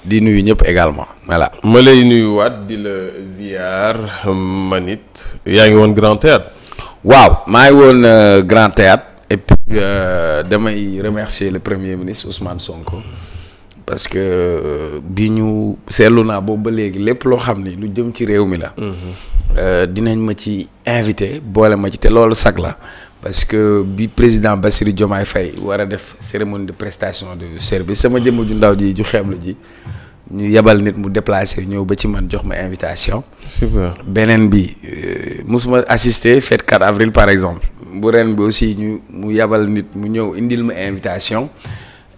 di nuyu ñëpp également voilà. ma lay nuyuwaat di la ziar manit yaa ngi woon Grand Théâtre. waaw maa ngi woon Grand Théâtre et puis damay remercier le premier ministre Ousmane Sonko parce que bi ñu seetlu naa boobu ba léegi lépp loo xam ni lu jëm ci réew mi la. dinañ ma ci invité boole ma ci te loolu sag la. parce que bi président Bassirou Diomaye Faye war a def cérémonie de prestation de service sama jëmm ju ndaw ji ju xeeblu ji ñu yebal nit mu déplacé ñëw ba ci man jox ma invitation. super beneen bi musuma assister fête 4 avril par exemple bu ren bi aussi mu yebal nit mu ñëw indil ma invitation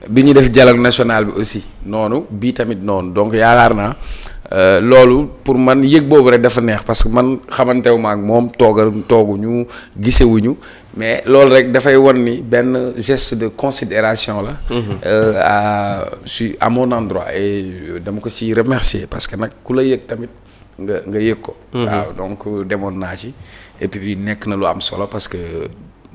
bi ñu def dialogue national bi aussi noonu bii tamit noonu donc yaakaar naa loolu pour man yëg boobu rek dafa neex parce que man xamantewu ma ak moom tooguñu gisewuñu mais loolu rek dafay won ni benn geste de considération la à mon endroit et dama ko ci remercier parce que nag ku la yëg tamit nga yëg ko waaw donc demoon naa ci et puis nekk na lu am solo parce que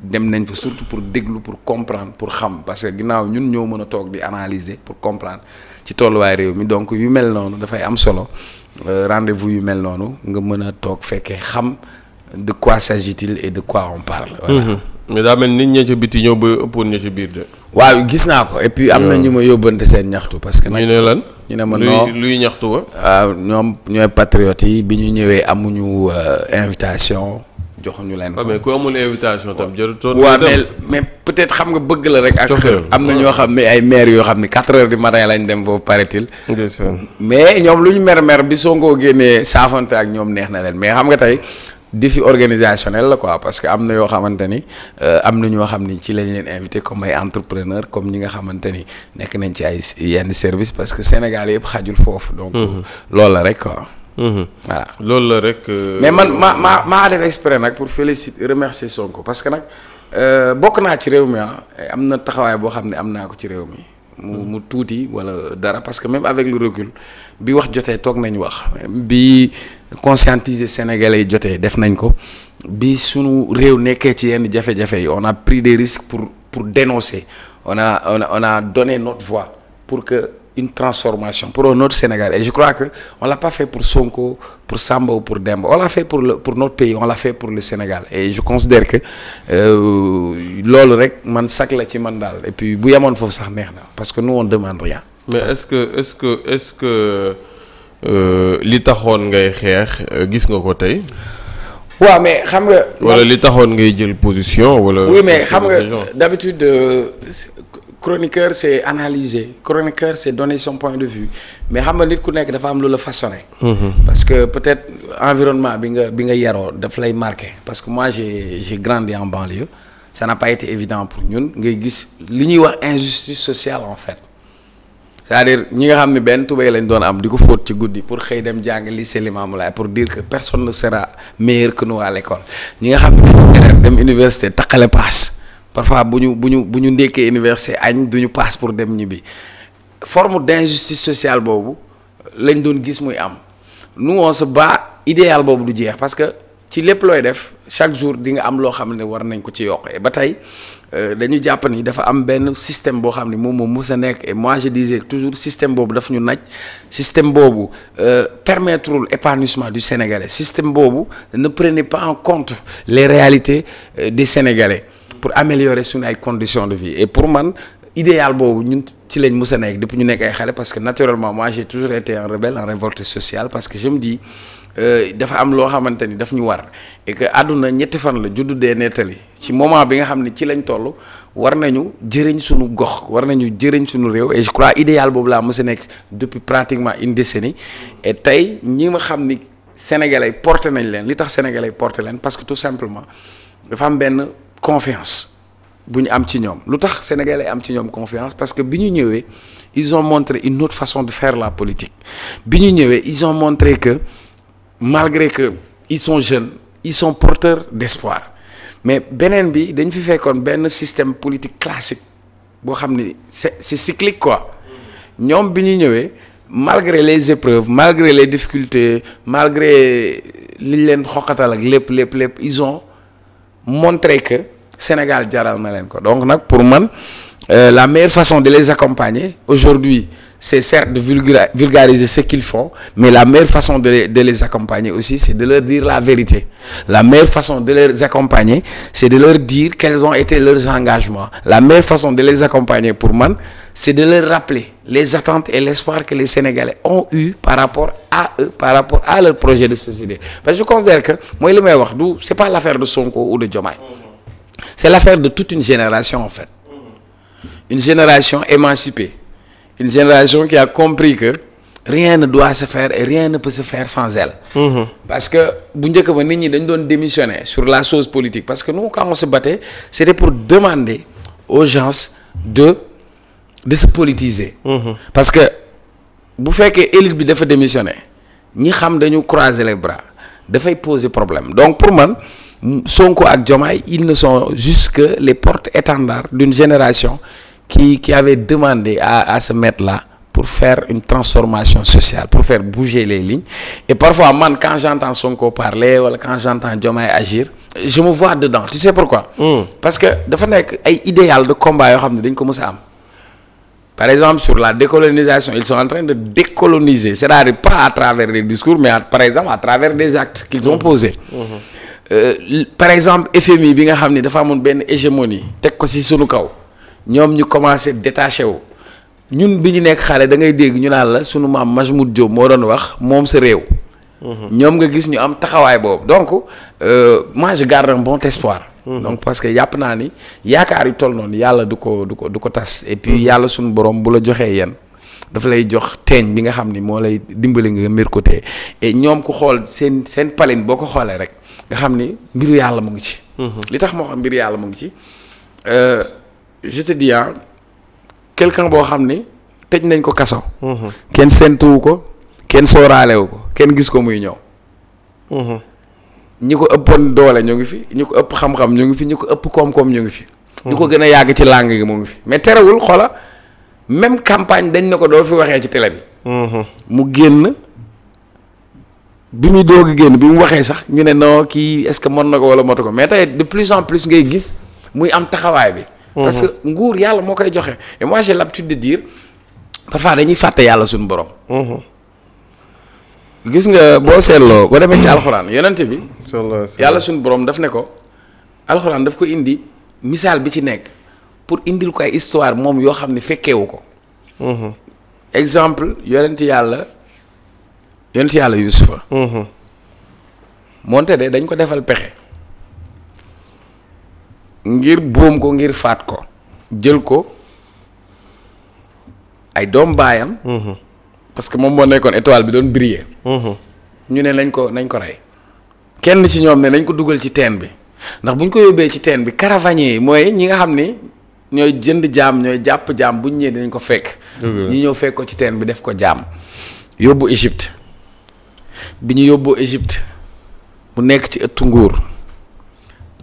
dem nañ fa surtout pour déglu pour comprendre pour xam parce que ginnaaw ñun ñoo mën a toog di analyser pour comprendre ci tolluwaay réew mi donc yu mel noonu dafay am solo rendez-vous yu mel noonu nga mën a toog fekkee xam de quoi s'agit-il et de quoi on parle. voilà. mais daa mel nit ña ca biti ñëw ba ëppoon ña ca biir de. waaw gis naa ko et puis am na ñu ma yóbbante seen ñaxtu parce que. ñu ne lan ñu ne ma non luy ñaxtu ba. waaw ñoom ñooy patriotes yi bi ñu ñëwee amuñu invitation. joxuñu leen ko mais ku amul invitation tam jërutoon. waaw mais peut-être xam nga bëgg la rek. ak am na ñoo xam ne ay maire yoo xam ne 4 heures du matin lañ dem foofu paraît-il. mais ñoom lu ñu mer bi Sonko génnee saafante ak ñoom neex na leen mais xam nga tey défi organisationnel la quoi parce que am na yoo xamante ni am na ñoo xam ni ci lañ leen invité comme ay entrepreneur comme ñi nga xamante ni nekk nañ ci ay yenn service parce que Sénégal yëpp xajul foofu. donc loolu la rek quoi. voilà loolu la rek. mais man maa def exprès nag pour féliciter remercier Sonko parce que nag bokk naa ci réew mi am na taxawaay boo xam ne am naa ko ci réew mi. mu tuuti wala dara parce que même avec le recul bi wax jotee toog nañ wax bi conscientiser Sénégalais yi jotee def nañ ko bi sunu réew nekkee ci yenn jafe-jafe yi on a pris des risques pour dénoncer on a donné notre voix pour que. Une transformation pour un autre Sénégal et je crois que on l'a pas fait pour Sonko pour Samba ou pour Demba on l'a fait pour notre pays on l'a fait pour le Sénégal et je considère que loolu rek man sac la ci man daal et puis bu yemoon foofu sax neex na parce que nous on demande rien. mais est-ce que li taxoon ngay xeex gis nga ko tey. waaw mais xam nga. wala li taxoon ngay jël position wala. oui mais xam nga d'habitude. Chroniqueur c'est analyser chroniqueur c'est donner son point de vue mais xam nga nit ku nekk dafa am lu la façonné. parce que peut-être environnement bi nga yaroo daf lay marqué parce que moi j'ai grandi en banlieue ça n'a pas été évident pour ñun ngay gis li ñuy wax injustice sociale en fait c'est-à-dire ñi nga xam ne benn tubéy lañ doon am di ko fóot ci guddi pour xëy dem jàng lycée Limamoulaye pour dire que personne ne sera meilleur que nous à l'école ñi nga xam ne dem université taqale paas. parfois bu ñu ndekkee université añ duñu passe pour dem ñibbi forme d'injustice sociale boobu lañ doon gis muy am nous on se bat idéal boobu du jeex parce que ci lépp looy def chaque jour di nga am loo xam ne war nañ ko ci yokk ba tey dañu jàpp ni dafa am benn système boo xam ne moom mës a nekk et moi je disais toujours système boobu daf ñu naj système boobu permettrul épanouissement du Sénégalais système boobu ne prenait pas en compte les réalités des Sénégalais. pour améliorer suñu ay conditions de vie et pour man idéal boobu ñun ci lañ mës a nekk depuis ñu nekk ay xale parce que naturellement moi j'ai toujours été un rebelle en révolte sociale parce que je me dis dafa am loo xamante ni daf ñu war et que àdduna ñetti fan la juddu dee nettali ci moment bi nga xam ne ci lañ toll war nañu jëriñ suñu gox war nañu jëriñ suñu réew et je crois idéal boobu laa mës a nekk depuis pratiquement une décennie et tey ñi nga xam ni sénégalais porté nañ leen li tax sénégalais porté leen parce que tout simplement dafa am benn confiance bu ñu am ci ñoom lu tax sénégalais am ci ñoom confiance parce que bi ñu ñëwee ils ont montré une autre façon de faire la politique bi ñu ñëwee ils ont montré que malgré que ils sont jeunes ils sont porteurs d'espoir mais beneen bi dañ fi fekkoon benn système politique classique boo xam ni c'est cyclique quoi ñoom bi ñu ñëwee malgré les épreuves malgré les difficultés malgré liñ leen xoqatal ak lépp ils ont montré que Sénégal jaral na leen ko donc nag pour man la meilleure façon de les accompagner aujourd'hui c'est certes de vulgariser ce qu'ils font, mais la meilleure façon de les accompagner aussi, c'est de leur dire la vérité. La meilleure façon de les accompagner, c'est de leur dire quels ont été leurs engagements. La meilleure façon de les accompagner pour moi, c'est de leur rappeler les attentes et l'espoir que les Sénégalais ont eu par rapport à eux, par rapport à leur projet de société. Parce que je considère que, moi, c'est pas l'affaire de Sonko ou de Diomaye. C'est l'affaire de toute une génération, en fait. Une génération émancipée. Une génération qui a compris que rien ne doit se faire et rien ne peut se faire sans elle. Parce que bu njëkk ba nit ñi dañ doon démissionner sur la chose politique parce que nous quand on se battait c'était pour demander aux gens de se politiser. Parce que bu fekkee élite bi dafa démissionner ñi xam dañu croiser les bras dafay poser problème donc pour man Sonko ak Diomaye ils ne sont juste que les porte-étendards d'une génération qui avait demandé à se mettre là pour faire une transformation sociale, pour faire bouger les lignes. Et parfois, man, quand j'entends Sonko parler, ou quand j'entends Diomaye agir, je me vois dedans. Tu sais pourquoi? Parce que dafa nekk ay idéal de combat yoo xam ne dañ ko mës a am. Par exemple, sur la décolonisation, ils sont en train de décoloniser, c'est-à-dire pas à travers des discours, mais par exemple à travers des actes qu'ils ont posés. Par exemple, FMI bi nga xam ne dafa amoon benn hégémonie teg ko ci sunu kaw. ñoom ñu commencé détaché wu ñun bi ñu nekk xale da ngay dégg ñu naan la sunu maam Majmoud Diop moo doon wax moom sa réew. ñoom nga gis ñu am taxawaay boobu donc moi je garde un bon espoir. donc parce que yàpp naa ni yaakaar yu toll noonu yàlla du ko tas et puis yàlla sunu borom bu la joxee yéen dafa lay jox teeñ bi nga xam ni moo lay dimbali nga mbir ko tee et ñoom ku xool seen palin boo ko xoolee rek nga xam ni mbiru yàlla mu ngi ci. li tax moo xam mbiru yàlla mu ngi ci. Je te dis quelqu'un boo xam ni tëj nañ ko kaso. kenn séentuwu ko kenn sooraalewu ko kenn gis ko muy ñëw. ñi ko ëppoon doole ñu ngi fi ñi ko ëpp xam-xam ñu ngi fi ñi ko ëpp koom-koom ñu ngi fi. ñu ko gën a yàgg ci langue gi mu ngi fi mais terewul xoola même campagne dañ na ko doo fi waxee ci télé bi. mu génn bi muy doog a génn bi mu waxee sax ñu ne non kii est-ce que mën na ko wala motu ko mais tey de plus en plus ngay gis muy am taxawaay bi. parce que nguur yàlla moo koy joxe et moi j'ai l'habitude de dire parfois dañuy fàtte yàlla suñu borom. gis nga boo seetloo boo demee ci alxuraan yonent bi. yàlla suñu borom daf ne ko alxuraan daf ko indi misaal bi ci nekk pour indil ko ay histoire moom yoo xam ne fekkeewu ko. exemple yonent yàlla Yuusufa. moonte de dañ ko defal pexe. ngir boom ko ngir faat ko jël ko ay doom baayam parce que moom moo nekkoon étoile bi doon briller ñu ne nañ ko rey kenn ci ñoom ne nañ ko dugal ci teen bi ndax bu ñu ko yóbbee ci teen bi caravanier yi mooy ñi nga xam ni ñooy jënd jaam ñooy jàpp jaam bu ñu ñëwee dinañ ko fekk ñi ñëw fekk ko ci teen bi def ko jaam yóbbu Égypte bi ñu yóbboo Égypte mu nekk ci ëttu nguur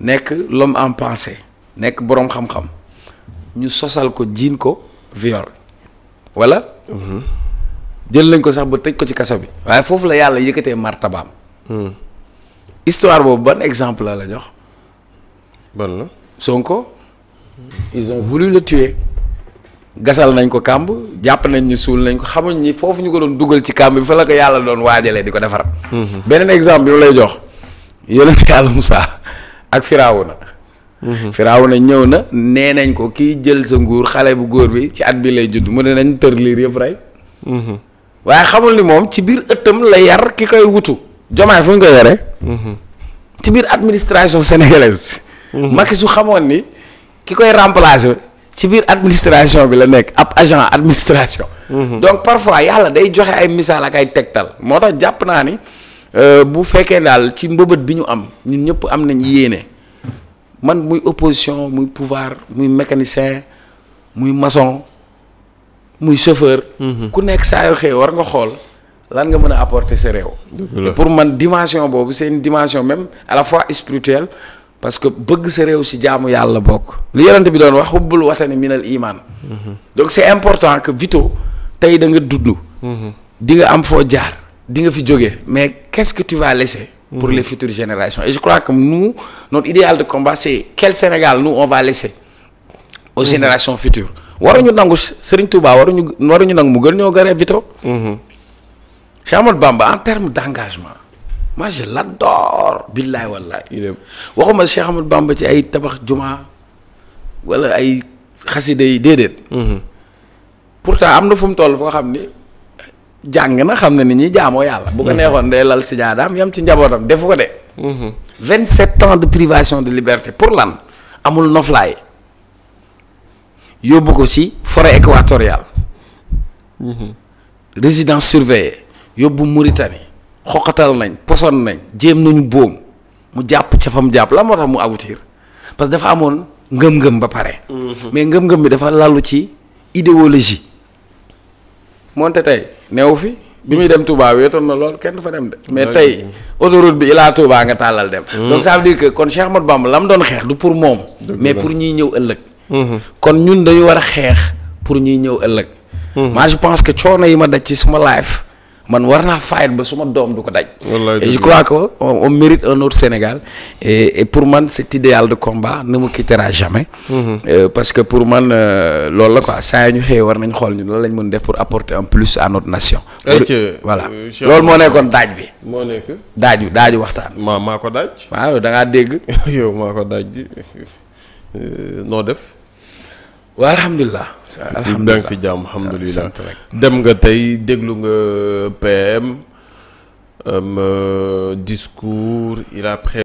nekk l'homme en pensée nekk boroom xam-xam ñu sosal ko jiin ko viol walla jël nañ ko sax ba tëj ko ci kaso bi waaye foofu la yàlla yëkkatee martabaam histoire boobu ban exemple la jox ban la Sonko ils ont voulu le tuer gasal nañ ko kàmb jàpp nañ ni suul nañ ko xamuñ ni foofu ñu ko doon dugal ci kàmb bi fa la ko yàlla doon waajalee di ko defar beneen exemple bi mu lay jox yonent yàlla Musaa ak Firawuna Firawuna ñëw na nee nañ ko kii jël sa nguur xale bu góor bi ci at bi lay judd mu ne nañ tër liir yëpp rey waaye xamul ni moom ci biir ëttam la yar ki koy wutu Diomaye fu ñu ko yore ci biir administration sénégalaise Macky su xamoon ni ki koy remplacer ci biir administration bi la nekk ab agent administration donc parfois yàlla day joxe ay misaal ak ay tegtal moo tax jàpp naa ni bu fekkee daal ci mbëbët bi ñu am ñun ñëpp am nañ yéene man muy opposition muy pouvoir muy mécanicien muy maçon muy chauffeur. ku nekk saa yoo xëy war nga xool lan nga mën a apporter sa réew. et pour man dimension boobu c'est une dimension même à la fois spirituelle parce que bëgg sa réew si jaamu yàlla bokk li yonent bi doon wax xubbul watani minal iman. donc c'est important que Vito tey da nga dudd. di nga am foo jaar. di nga fi jóge mais qu'est-ce que tu vas laisser pour les futures générations et je crois que nous notre idéal de combat c'est quel Sénégal nous on va laisser aux générations futures waruñu nangu Serigne Touba waruñu nangu mu gën ñoo garee vitro. Cheikh Ahmadou Bamba en termes d'engagement moi je l'adore billaay wallaay. waxuma Cheikh Ahmadou Bamba ci ay tabax juma wala ay xasida yi déedéet. pourtant am na fu mu toll foo xam ni jàng na xam na ni ñuy jaamoo yàlla. bu ko neexoon day lal si jaadaam yam ci njabootam defu ko de. 27 ans de privation de liberté pour lan amul noflaay yóbbu ko si forêt équatoriale. résidence surveillée yóbbu Mauritanie xoqatal nañ poson nañ jéem nañu boom mu jàpp ca fa mu jàpp la moo tax mu aboutir parce que dafa amoon ngëm-ngëm ba pare. mais ngëm-ngëm bi dafa lalu ci idéologie. moonte tey neewu fi bi muy dem Touba wéetoon na lool kenn du fa dem de. mais tey autoroute bi ilaa Touba nga tàllal dem. donc ça veut dire que kon Cheikh Ahmadou Bamba la mu doon xeex du pour moom. mais pour ñiy ñëw ëllëg. kon ñun dañu war a xeex pour ñiy ñëw ëllëg. moi je pense que coono yi ma daj ci suma life man war naa fight ba suma doom du ko daj. et je crois que on mérite un autre Sénégal et pour man cet idéal de combat ne me quittera jamais. parce que pour man loolu la quoi saa ñu xëyee war nañ xool ñu loolu lañ mën def pour apporter un plus à notre nation. voilà loolu moo nekkoon daaj bi. moo nekk daaju waxtaan. maa ko daaj. waaw da ngaa dégg. yow maa ko daaj ji noo def. waaw alhamdulilah. daa ngi si jàmm alhamdulilah dem nga tey déglu nga PM discours il a